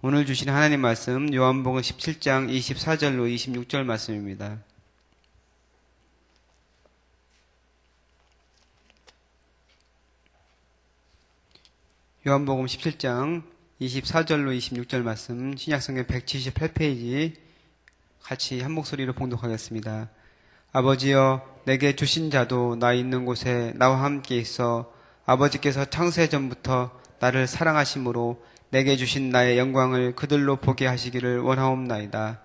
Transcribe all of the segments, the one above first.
오늘 주신 하나님 말씀 요한복음 17장 24절로 26절 말씀입니다. 요한복음 17장 24절로 26절 말씀 신약성경 178페이지 같이 한 목소리로 봉독하겠습니다. 아버지여, 내게 주신 자도 나 있는 곳에 나와 함께 있어 아버지께서 창세 전부터 나를 사랑하심으로 내게 주신 나의 영광을 그들로 보게 하시기를 원하옵나이다.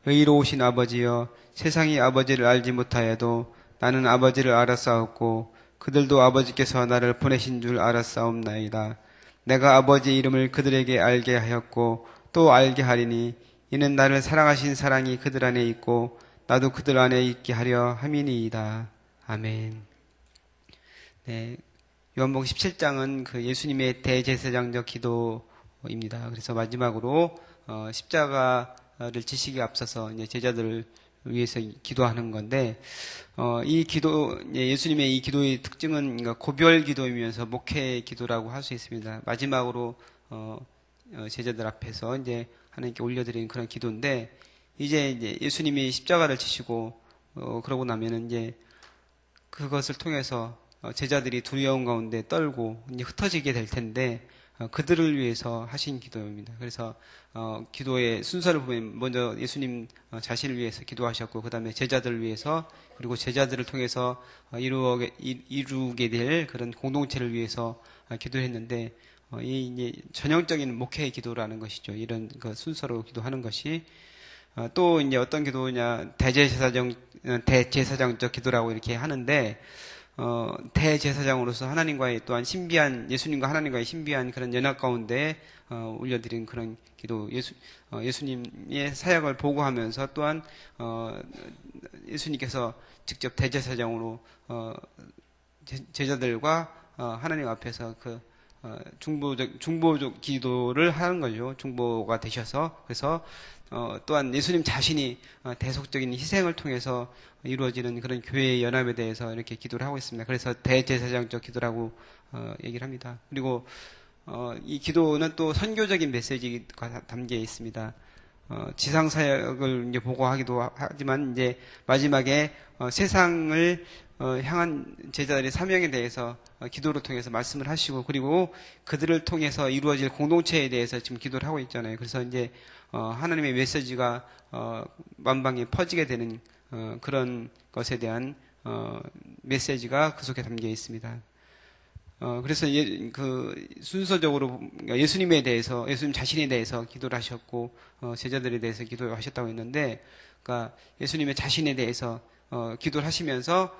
의로우신 아버지여, 세상이 아버지를 알지 못하여도 나는 아버지를 알았사옵고 그들도 아버지께서 나를 보내신 줄 알았사옵나이다. 내가 아버지 이름을 그들에게 알게 하였고 또 알게 하리니 이는 나를 사랑하신 사랑이 그들 안에 있고 나도 그들 안에 있게 하려 함이니이다. 아멘. 네, 요한복음 17장은 그 예수님의 대제사장적 기도입니다. 그래서 마지막으로 십자가를 지시기에 앞서서 이제 제자들을 위해서 기도하는 건데, 이 기도, 예수님의 이 기도의 특징은 고별 기도이면서 목회 기도라고 할 수 있습니다. 마지막으로 제자들 앞에서 이제 하나님께 올려드리는 그런 기도인데, 이제 예수님이 십자가를 지시고 그러고 나면은 이제 그것을 통해서 제자들이 두려움 가운데 떨고 이제 흩어지게 될 텐데, 그들을 위해서 하신 기도입니다. 그래서 기도의 순서를 보면 먼저 예수님 자신을 위해서 기도하셨고, 그 다음에 제자들을 위해서, 그리고 제자들을 통해서 이루게 될 그런 공동체를 위해서 기도했는데, 이 이제 전형적인 목회의 기도라는 것이죠. 이런 그 순서로 기도하는 것이. 또 이제 어떤 기도냐, 대제사장적 기도라고 이렇게 하는데, 대제사장으로서 하나님과의 또한 신비한, 예수님과 하나님과의 신비한 그런 연합 가운데 올려드린 그런 기도, 예수님의 사역을 보고하면서 또한 예수님께서 직접 대제사장으로 제자들과 하나님 앞에서 그 중보적 기도를 하는 거죠. 중보가 되셔서. 그래서 또한 예수님 자신이 대속적인 희생을 통해서 이루어지는 그런 교회의 연합에 대해서 이렇게 기도를 하고 있습니다. 그래서 대제사장적 기도라고 얘기를 합니다. 그리고 이 기도는 또 선교적인 메시지가 담겨 있습니다. 지상 사역을 이제 보고하기도 하지만 이제 마지막에 세상을 향한 제자들의 사명에 대해서 기도를 통해서 말씀을 하시고, 그리고 그들을 통해서 이루어질 공동체에 대해서 지금 기도를 하고 있잖아요. 그래서 이제 하나님의 메시지가 만방에 퍼지게 되는 그런 것에 대한 메시지가 그 속에 담겨 있습니다. 그래서 그 순서적으로 예수님에 대해서, 예수님 자신에 대해서 기도를 하셨고 제자들에 대해서 기도를 하셨다고 했는데, 그러니까 예수님의 자신에 대해서 기도를 하시면서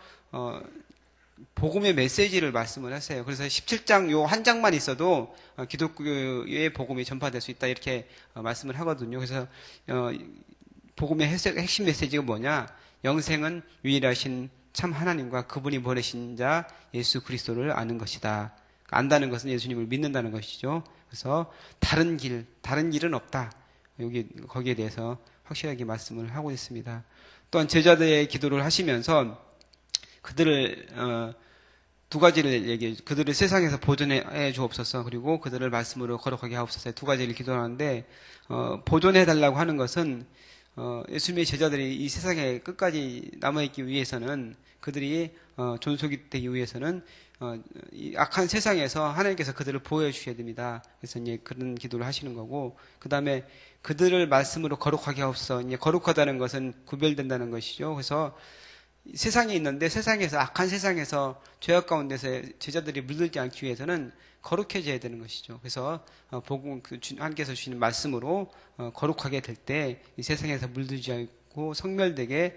복음의 메시지를 말씀을 하세요. 그래서 17장 요 한 장만 있어도 기독교의 복음이 전파될 수 있다, 이렇게 말씀을 하거든요. 그래서 복음의 핵심 메시지가 뭐냐? 영생은 유일하신 참 하나님과 그분이 보내신 자 예수 그리스도를 아는 것이다. 안다는 것은 예수님을 믿는다는 것이죠. 그래서 다른 길은 없다. 거기에 대해서 확실하게 말씀을 하고 있습니다. 또한 제자들의 기도를 하시면서 그들을 두 가지를 얘기해, 그들을 세상에서 보존해 주옵소서, 그리고 그들을 말씀으로 거룩하게 하옵소서, 두 가지를 기도하는데, 보존해 달라고 하는 것은 예수님의 제자들이 이 세상에 끝까지 남아있기 위해서는, 그들이 존속이 되기 위해서는 이 악한 세상에서 하나님께서 그들을 보호해 주셔야 됩니다. 그래서 이제 그런 기도를 하시는 거고, 그 다음에 그들을 말씀으로 거룩하게 하옵소서. 이제 거룩하다는 것은 구별된다는 것이죠. 그래서 세상에 있는데, 세상에서, 악한 세상에서, 죄악 가운데서 제자들이 물들지 않기 위해서는 거룩해져야 되는 것이죠. 그래서 복음, 하나님께서 주시는 말씀으로 거룩하게 될 때 이 세상에서 물들지 않고 성멸되게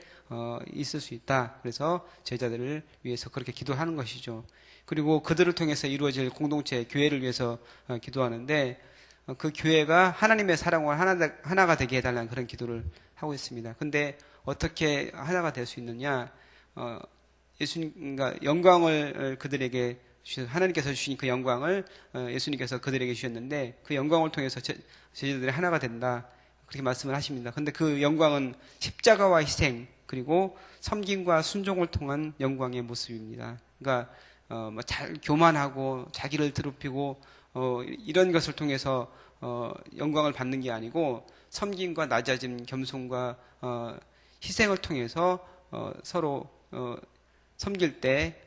있을 수 있다. 그래서 제자들을 위해서 그렇게 기도하는 것이죠. 그리고 그들을 통해서 이루어질 공동체, 교회를 위해서 기도하는데, 그 교회가 하나님의 사랑과 하나가 되게 해달라는 그런 기도를 하고 있습니다. 근데 어떻게 하나가 될 수 있느냐? 예수님과 영광을 그들에게 하나님께서 주신 그 영광을 예수님께서 그들에게 주셨는데, 그 영광을 통해서 제자들이 하나가 된다, 그렇게 말씀을 하십니다. 근데 그 영광은 십자가와 희생, 그리고 섬김과 순종을 통한 영광의 모습입니다. 그러니까 잘 교만하고 자기를 더럽히고 이런 것을 통해서 영광을 받는 게 아니고 섬김과 낮아짐, 겸손과 희생을 통해서 서로 섬길 때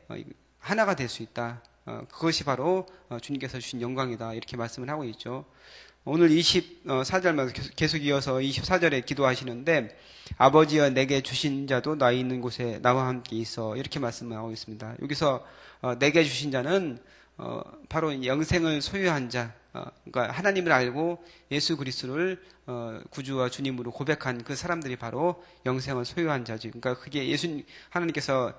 하나가 될 수 있다. 그것이 바로 주님께서 주신 영광이다. 이렇게 말씀을 하고 있죠. 오늘 24절만 계속 이어서 24절에 기도하시는데 아버지여 내게 주신 자도 나 있는 곳에 나와 함께 있어. 이렇게 말씀을 하고 있습니다. 여기서 내게 주신 자는 바로 영생을 소유한 자, 그러니까 하나님을 알고 예수 그리스도를 구주와 주님으로 고백한 그 사람들이 바로 영생을 소유한 자지. 그러니까 그게 하나님께서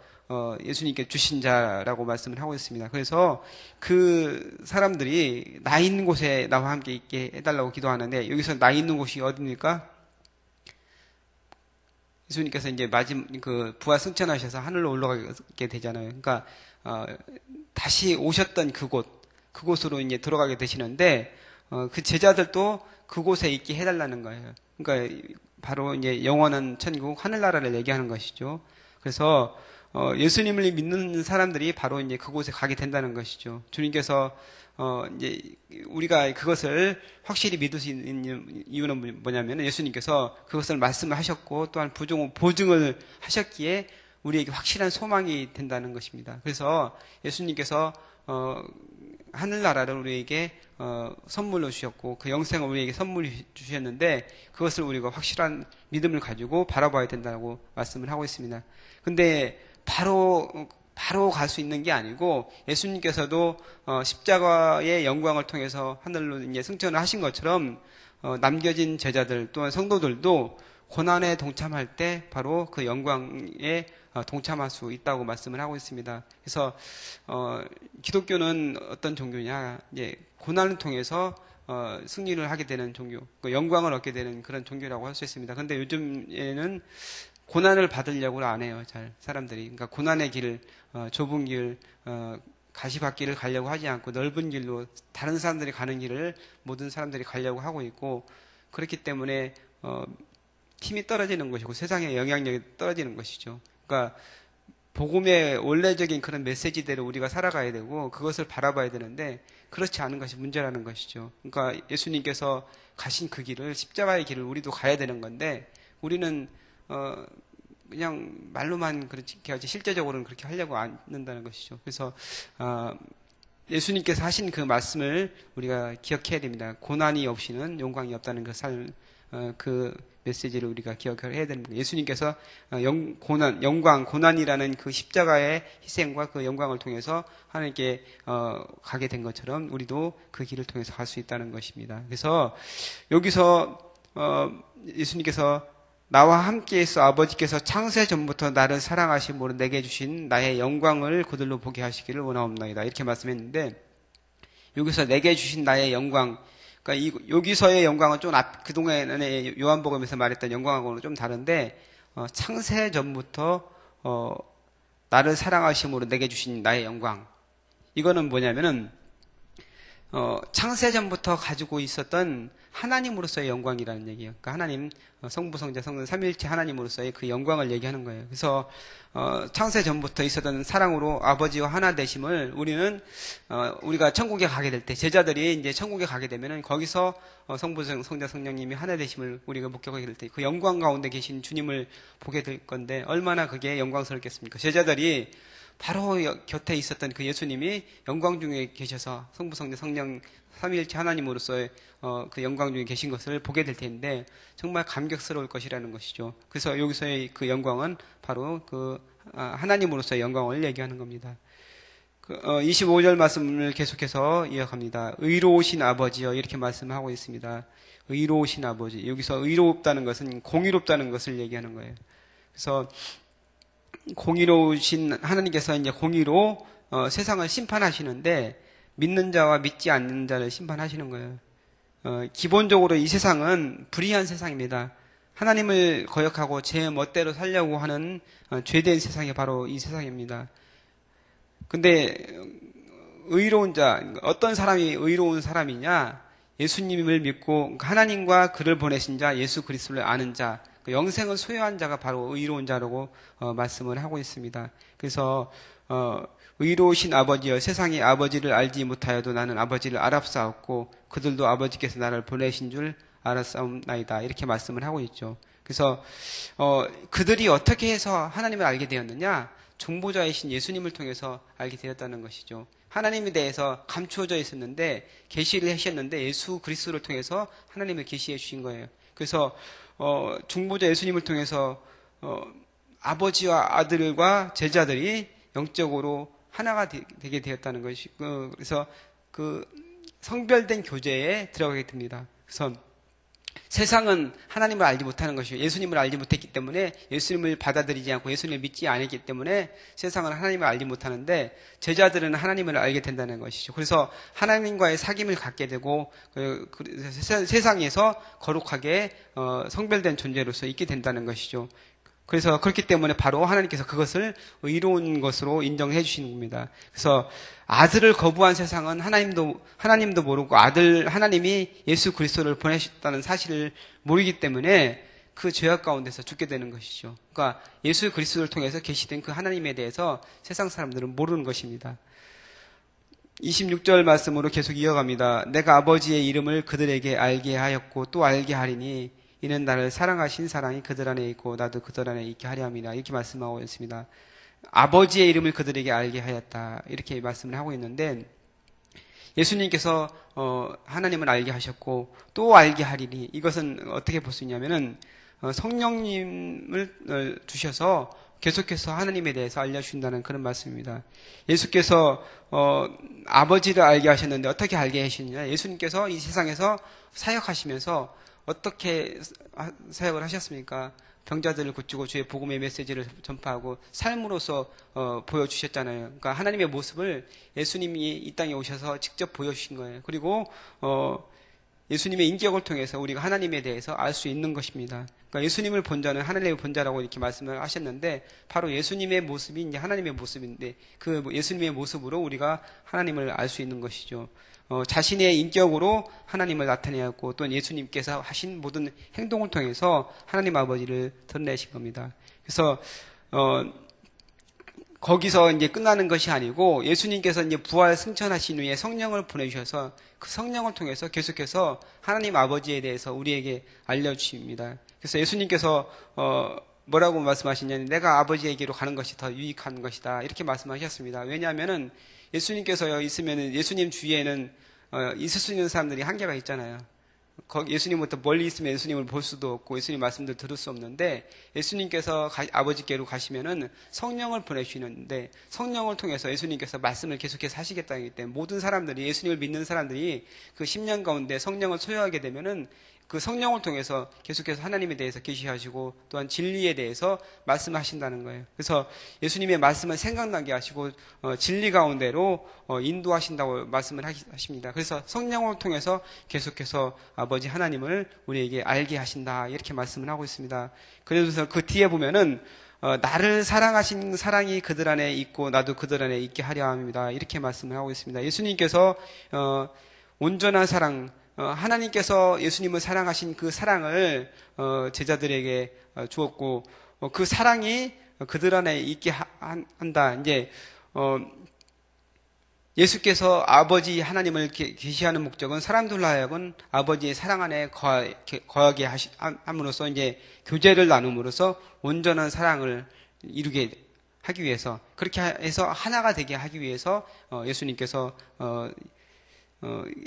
예수님께 주신 자라고 말씀을 하고 있습니다. 그래서 그 사람들이 나 있는 곳에 나와 함께 있게 해달라고 기도하는데 여기서 나 있는 곳이 어디입니까? 예수님께서 이제 부활 승천하셔서 하늘로 올라가게 되잖아요. 그러니까 다시 오셨던 그곳으로 이제 들어가게 되시는데 그 제자들도 그곳에 있게 해달라는 거예요. 그러니까 바로 이제 영원한 천국 하늘나라를 얘기하는 것이죠. 그래서 예수님을 믿는 사람들이 바로 이제 그곳에 가게 된다는 것이죠. 주님께서 이제 우리가 그것을 확실히 믿을 수 있는 이유는 뭐냐면 예수님께서 그것을 말씀을 하셨고 또한 보증을 하셨기에 우리에게 확실한 소망이 된다는 것입니다. 그래서 예수님께서 하늘나라를 우리에게 선물로 주셨고 그 영생을 우리에게 선물로 주셨는데 그것을 우리가 확실한 믿음을 가지고 바라봐야 된다고 말씀을 하고 있습니다. 근데 바로 갈 수 있는 게 아니고 예수님께서도 십자가의 영광을 통해서 하늘로 이제 승천을 하신 것처럼 남겨진 제자들 또한 성도들도 고난에 동참할 때 바로 그 영광에 동참할 수 있다고 말씀을 하고 있습니다. 그래서 기독교는 어떤 종교냐? 이제 고난을 통해서 승리를 하게 되는 종교, 영광을 얻게 되는 그런 종교라고 할 수 있습니다. 그런데 요즘에는 고난을 받으려고 안 해요, 잘 사람들이. 그러니까 고난의 길, 좁은 길, 가시밭길을 가려고 하지 않고 넓은 길로 다른 사람들이 가는 길을 모든 사람들이 가려고 하고 있고 그렇기 때문에 힘이 떨어지는 것이고 세상의 영향력이 떨어지는 것이죠. 그러니까 복음의 원래적인 그런 메시지대로 우리가 살아가야 되고 그것을 바라봐야 되는데 그렇지 않은 것이 문제라는 것이죠. 그러니까 예수님께서 가신 그 길을 십자가의 길을 우리도 가야 되는 건데 우리는 그냥 말로만 그렇게 하지 실제적으로는 그렇게 하려고 안 한다는 것이죠. 그래서 예수님께서 하신 그 말씀을 우리가 기억해야 됩니다. 고난이 없이는 영광이 없다는 그 메시지를 우리가 기억해야 됩니다. 예수님께서 고난이라는 그 십자가의 희생과 그 영광을 통해서 하나님께 가게 된 것처럼 우리도 그 길을 통해서 갈 수 있다는 것입니다. 그래서 여기서 예수님께서 나와 함께해서 아버지께서 창세 전부터 나를 사랑하심으로 내게 주신 나의 영광을 그들로 보게 하시기를 원하옵나이다. 이렇게 말씀했는데 여기서 내게 주신 나의 영광, 그러니까 여기서의 영광은 좀 그동안에 요한복음에서 말했던 영광하고는 좀 다른데 창세 전부터 나를 사랑하심으로 내게 주신 나의 영광. 이거는 뭐냐면은 창세 전부터 가지고 있었던 하나님으로서의 영광이라는 얘기예요. 그러니까 하나님, 성부, 성자, 성령, 삼위일체 하나님으로서의 그 영광을 얘기하는 거예요. 그래서 창세 전부터 있었던 사랑으로 아버지와 하나 되심을 우리는 우리가 천국에 가게 될 때 제자들이 이제 천국에 가게 되면은 거기서 성부, 성자, 성령님이 하나 되심을 우리가 목격하게 될 때 그 영광 가운데 계신 주님을 보게 될 건데 얼마나 그게 영광스럽겠습니까? 제자들이 바로 곁에 있었던 그 예수님이 영광 중에 계셔서 성부, 성자, 성령 삼위일체 하나님으로서의 그 영광 중에 계신 것을 보게 될 텐데 정말 감격스러울 것이라는 것이죠. 그래서 여기서의 그 영광은 바로 그 하나님으로서의 영광을 얘기하는 겁니다. 25절 말씀을 계속해서 이어갑니다. 의로우신 아버지여 이렇게 말씀하고 있습니다. 의로우신 아버지. 여기서 의롭다는 것은 공의롭다는 것을 얘기하는 거예요. 그래서 공의로우신 하나님께서 이제 공의로 세상을 심판하시는데 믿는 자와 믿지 않는 자를 심판하시는 거예요. 기본적으로 이 세상은 불의한 세상입니다. 하나님을 거역하고 제 멋대로 살려고 하는 죄된 세상이 바로 이 세상입니다. 근데 의로운 자, 어떤 사람이 의로운 사람이냐? 예수님을 믿고 하나님과 그를 보내신 자, 예수 그리스도를 아는 자, 영생을 소유한 자가 바로 의로운 자라고 말씀을 하고 있습니다. 그래서 의로우신 아버지여 세상이 아버지를 알지 못하여도 나는 아버지를 알았사옵고 그들도 아버지께서 나를 보내신 줄 알았사옵나이다. 이렇게 말씀을 하고 있죠. 그래서 그들이 어떻게 해서 하나님을 알게 되었느냐? 중보자이신 예수님을 통해서 알게 되었다는 것이죠. 하나님에 대해서 감추어져 있었는데 계시를 하셨는데 예수 그리스도를 통해서 하나님을 계시해 주신 거예요. 그래서 중보자 예수님을 통해서 아버지와 아들과 제자들이 영적으로 하나가 되게 되었다는 것이 그래서 그 성별된 교제에 들어가게 됩니다. 그래서 세상은 하나님을 알지 못하는 것이요. 예수님을 알지 못했기 때문에 예수님을 받아들이지 않고 예수님을 믿지 않았기 때문에 세상은 하나님을 알지 못하는데 제자들은 하나님을 알게 된다는 것이죠. 그래서 하나님과의 사귐을 갖게 되고 세상에서 거룩하게 성별된 존재로서 있게 된다는 것이죠. 그래서 그렇기 때문에 바로 하나님께서 그것을 의로운 것으로 인정해 주시는 겁니다. 그래서 아들을 거부한 세상은 하나님도 모르고 하나님이 예수 그리스도를 보내셨다는 사실을 모르기 때문에 그 죄악 가운데서 죽게 되는 것이죠. 그러니까 예수 그리스도를 통해서 계시된 그 하나님에 대해서 세상 사람들은 모르는 것입니다. 26절 말씀으로 계속 이어갑니다. 내가 아버지의 이름을 그들에게 알게 하였고 또 알게 하리니 이는 나를 사랑하신 사랑이 그들 안에 있고 나도 그들 안에 있게 하려 함이라. 이렇게 말씀하고 있습니다. 아버지의 이름을 그들에게 알게 하였다. 이렇게 말씀을 하고 있는데 예수님께서 하나님을 알게 하셨고 또 알게 하리니 이것은 어떻게 볼 수 있냐면은 성령님을 주셔서 계속해서 하나님에 대해서 알려주신다는 그런 말씀입니다. 예수께서 아버지를 알게 하셨는데 어떻게 알게 하셨느냐? 예수님께서 이 세상에서 사역하시면서 어떻게 사역을 하셨습니까? 병자들을 고치고 주의 복음의 메시지를 전파하고 삶으로서 보여주셨잖아요. 그러니까 하나님의 모습을 예수님이 이 땅에 오셔서 직접 보여주신 거예요. 그리고 예수님의 인격을 통해서 우리가 하나님에 대해서 알 수 있는 것입니다. 그러니까 예수님을 본 자는 하나님의 본 자라고 이렇게 말씀을 하셨는데 바로 예수님의 모습이 이제 하나님의 모습인데 그 예수님의 모습으로 우리가 하나님을 알 수 있는 것이죠. 자신의 인격으로 하나님을 나타내었고 또 예수님께서 하신 모든 행동을 통해서 하나님 아버지를 드러내신 겁니다. 그래서 거기서 이제 끝나는 것이 아니고 예수님께서 이제 부활 승천하신 후에 성령을 보내주셔서 그 성령을 통해서 계속해서 하나님 아버지에 대해서 우리에게 알려주십니다. 그래서 예수님께서 뭐라고 말씀하시냐면 내가 아버지에게로 가는 것이 더 유익한 것이다 이렇게 말씀하셨습니다. 왜냐하면은 예수님께서 있으면 예수님 주위에는 있을 수 있는 사람들이 한계가 있잖아요. 예수님부터 멀리 있으면 예수님을 볼 수도 없고 예수님 말씀도 들을 수 없는데 예수님께서 아버지께로 가시면은 성령을 보내주시는데 성령을 통해서 예수님께서 말씀을 계속해서 하시겠다기 때문에 모든 사람들이 예수님을 믿는 사람들이 그 10년 가운데 성령을 소유하게 되면은 그 성령을 통해서 계속해서 하나님에 대해서 계시하시고 또한 진리에 대해서 말씀하신다는 거예요. 그래서 예수님의 말씀을 생각나게 하시고 진리 가운데로 인도하신다고 말씀을 하십니다. 그래서 성령을 통해서 계속해서 아버지 하나님을 우리에게 알게 하신다 이렇게 말씀을 하고 있습니다. 그래서 그 뒤에 보면은 나를 사랑하신 사랑이 그들 안에 있고 나도 그들 안에 있게 하려 합니다. 이렇게 말씀을 하고 있습니다. 예수님께서 온전한 사랑 하나님께서 예수님을 사랑하신 그 사랑을 제자들에게 주었고 그 사랑이 그들 안에 있게 한다. 이제 예수께서 아버지 하나님을 계시하는 목적은 사람들로 하여금 아버지의 사랑 안에 거하게 함으로써 이제 교제를 나눔으로써 온전한 사랑을 이루게 하기 위해서 그렇게 해서 하나가 되게 하기 위해서 예수님께서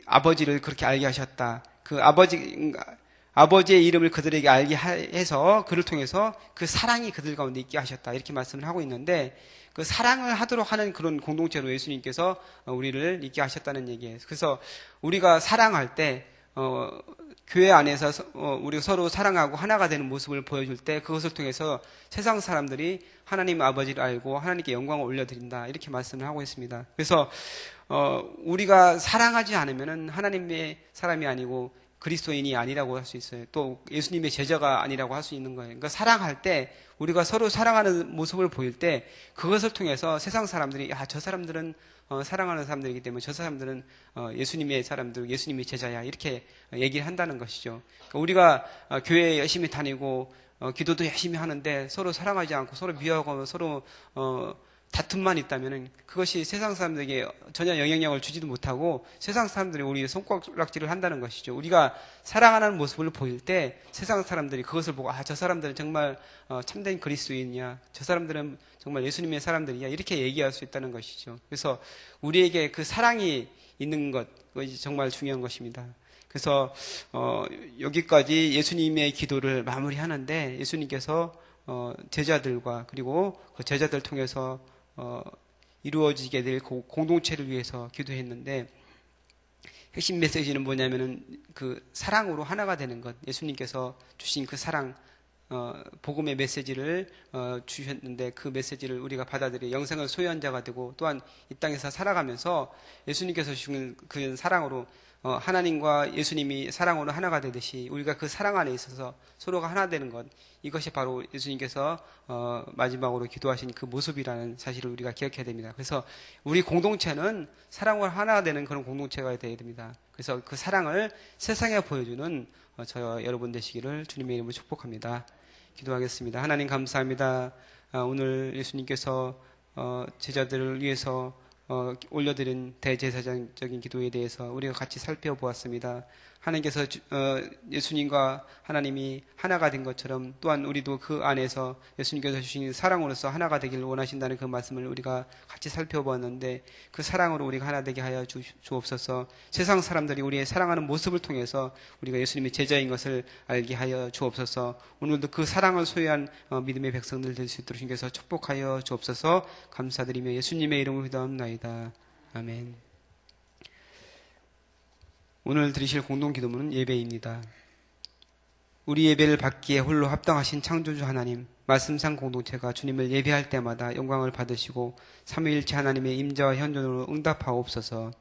아버지를 그렇게 알게 하셨다. 그 아버지의 이름을 그들에게 알게 해서 그를 통해서 그 사랑이 그들 가운데 있게 하셨다. 이렇게 말씀을 하고 있는데 그 사랑을 하도록 하는 그런 공동체로 예수님께서 우리를 있게 하셨다는 얘기예요. 그래서 우리가 사랑할 때 교회 안에서 우리가 서로 사랑하고 하나가 되는 모습을 보여줄 때 그것을 통해서 세상 사람들이 하나님 아버지를 알고 하나님께 영광을 올려드린다. 이렇게 말씀을 하고 있습니다. 그래서 우리가 사랑하지 않으면은 하나님의 사람이 아니고 그리스도인이 아니라고 할 수 있어요. 또 예수님의 제자가 아니라고 할 수 있는 거예요. 그러니까 사랑할 때 우리가 서로 사랑하는 모습을 보일 때 그것을 통해서 세상 사람들이 저 사람들은 사랑하는 사람들이기 때문에 저 사람들은 예수님의 사람들, 예수님의 제자야 이렇게 얘기를 한다는 것이죠. 그러니까 우리가 교회에 열심히 다니고 기도도 열심히 하는데 서로 사랑하지 않고 서로 미워하고 서로 다툼만 있다면은 그것이 세상 사람들에게 전혀 영향력을 주지도 못하고 세상 사람들이 우리 손가락질을 한다는 것이죠. 우리가 사랑하는 모습을 보일 때 세상 사람들이 그것을 보고 아, 저 사람들은 정말 참된 그리스도인이야. 저 사람들은 정말 예수님의 사람들이야. 이렇게 얘기할 수 있다는 것이죠. 그래서 우리에게 그 사랑이 있는 것, 그것이 정말 중요한 것입니다. 그래서 여기까지 예수님의 기도를 마무리하는데 예수님께서 제자들과 그리고 그 제자들 통해서 이루어지게 될 공동체를 위해서 기도했는데 핵심 메시지는 뭐냐면은 그 사랑으로 하나가 되는 것. 예수님께서 주신 그 사랑, 복음의 메시지를 주셨는데 그 메시지를 우리가 받아들여 영생을 소유한 자가 되고 또한 이 땅에서 살아가면서 예수님께서 주신 그 사랑으로 하나님과 예수님이 사랑으로 하나가 되듯이 우리가 그 사랑 안에 있어서 서로가 하나 되는 것, 이것이 바로 예수님께서 마지막으로 기도하신 그 모습이라는 사실을 우리가 기억해야 됩니다. 그래서 우리 공동체는 사랑으로 하나가 되는 그런 공동체가 되어야 됩니다. 그래서 그 사랑을 세상에 보여주는 저와 여러분 되시기를 주님의 이름으로 축복합니다. 기도하겠습니다. 하나님 감사합니다. 오늘 예수님께서 제자들을 위해서 올려드린 대제사장적인 기도에 대해서 우리가 같이 살펴보았습니다. 하나님께서 예수님과 하나님이 하나가 된 것처럼 또한 우리도 그 안에서 예수님께서 주신 사랑으로서 하나가 되기를 원하신다는 그 말씀을 우리가 같이 살펴보았는데 그 사랑으로 우리가 하나 되게 하여 주옵소서. 세상 사람들이 우리의 사랑하는 모습을 통해서 우리가 예수님의 제자인 것을 알게 하여 주옵소서. 오늘도 그 사랑을 소유한 믿음의 백성들 될 수 있도록 주님께서 축복하여 주옵소서. 감사드리며 예수님의 이름으로 기도합나이다. 아멘. 오늘 드리실 공동기도문은 예배입니다. 우리 예배를 받기에 홀로 합당하신 창조주 하나님, 말씀상 공동체가 주님을 예배할 때마다 영광을 받으시고 삼위일체 하나님의 임재와 현존으로 응답하옵소서.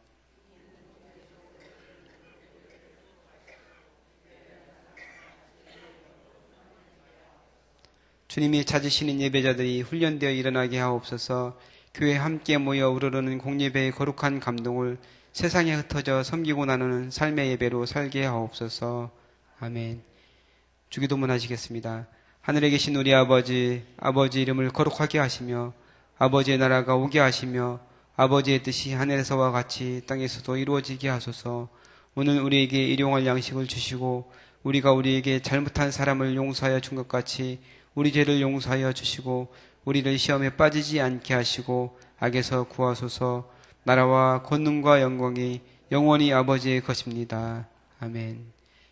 주님이 찾으시는 예배자들이 훈련되어 일어나게 하옵소서. 교회 함께 모여 우러르는 공예배의 거룩한 감동을 세상에 흩어져 섬기고 나누는 삶의 예배로 살게 하옵소서. 아멘. 주기도문 하시겠습니다. 하늘에 계신 우리 아버지, 아버지 이름을 거룩하게 하시며 아버지의 나라가 오게 하시며 아버지의 뜻이 하늘에서와 같이 땅에서도 이루어지게 하소서. 오늘 우리에게 일용할 양식을 주시고 우리가 우리에게 잘못한 사람을 용서하여 준 것 같이 우리 죄를 용서하여 주시고 우리를 시험에 빠지지 않게 하시고 악에서 구하소서. 나라와 권능과 영광이 영원히 아버지의 것입니다. 아멘.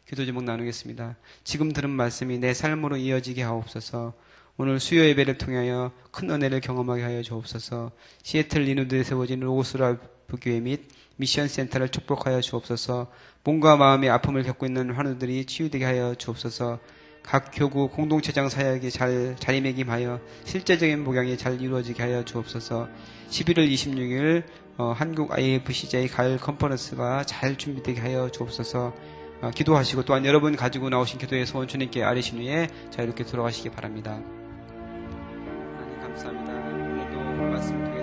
기도 제목 나누겠습니다. 지금 들은 말씀이 내 삶으로 이어지게 하옵소서. 오늘 수요 예배를 통하여 큰 은혜를 경험하게 하여 주옵소서. 시애틀 리누드에 세워진 로고스라 부교회 및 미션 센터를 축복하여 주옵소서. 몸과 마음의 아픔을 겪고 있는 환우들이 치유되게 하여 주옵소서. 각 교구 공동체장 사역이 잘 자리매김하여 실제적인 목양이 잘 이루어지게 하여 주옵소서. 11월 26일 한국 IFCJ 가을 컨퍼런스가 잘 준비되게 하여 주옵소서. 기도하시고 또한 여러분 가지고 나오신 기도의 소원 주님께 아뢰신 후에 자유롭게 돌아가시기 바랍니다. 하나님 감사합니다. 오늘도 말씀